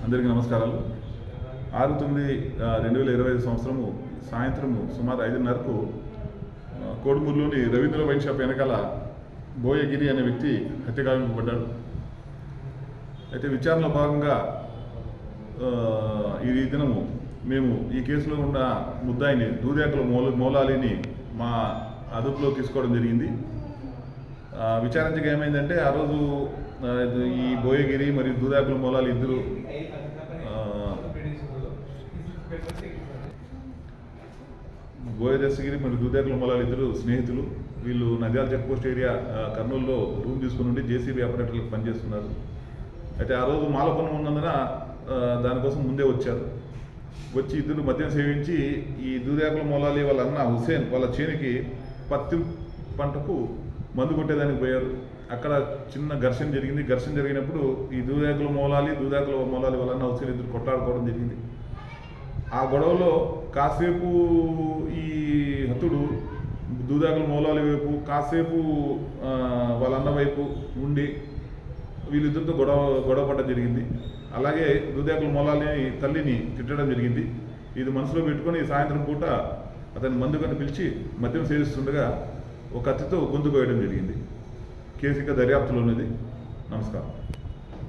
అందరికీ నమస్కారాలు. 6/9/2025 సంవత్సరము సాయంత్రము సుమారు 5:30కు కోడుమూరులోని రవీంద్ర వైన్ షాప్ వెనకాల బోయగిరి అనే వ్యక్తి హత్యగావింపబడ్డాడు. అయితే విచారణలో భాగంగా ఈ దినము మేము ఈ కేసులో ఉన్న ముద్దాయిని దూదేకల మౌలాలిని మా అదుపులో తీసుకోవడం జరిగింది. విచారించగా ఏమైందంటే ఆ రోజు ఈ బోయగిరి మరియు దూదేకల మౌలాలి ఇద్దరు బోయదర్శగిరి మరియు దూదేకల మౌలాలి ఇద్దరు స్నేహితులు. వీళ్ళు నంద్యాల చెక్ పోస్ట్ ఏరియా కర్నూలులో రూమ్ తీసుకుని ఉండి జేసీబీ ఆపరేటర్లకు పనిచేస్తున్నారు. అయితే ఆ రోజు మాలపన్నం ఉన్నందున దానికోసం ముందే వచ్చారు. వచ్చి ఇద్దరు మద్యం సేవించి ఈ దూదేకల మౌలాలి వాళ్ళ అన్న హుసేన్ వాళ్ళ చేనికి పత్తి పంటకు మందు కొట్టేదానికి పోయారు. అక్కడ చిన్న ఘర్షణ జరిగింది. ఘర్షణ జరిగినప్పుడు ఈ దూదేకల మౌలాలి వాళ్ళ అన్న హుసేన్ ఇద్దరు కొట్లాడుకోవడం జరిగింది. ఆ గొడవలో కాసేపు ఈ హతుడు దూదేకల మౌలాలి వైపు, కాసేపు వాళ్ళ అన్న వైపు ఉండి వీళ్ళిద్దరితో గొడవ పడడం జరిగింది. అలాగే దూదేకల మౌలాలి తల్లిని తిట్టడం జరిగింది. ఇది మనసులో పెట్టుకొని సాయంత్రం పూట అతని మందు కన్నా పిలిచి మద్యం సేవిస్తుండగా ఒక కత్తితో గొంతు కోయడం జరిగింది. కేసు ఇంకా దర్యాప్తులో ఉన్నది. నమస్కారం.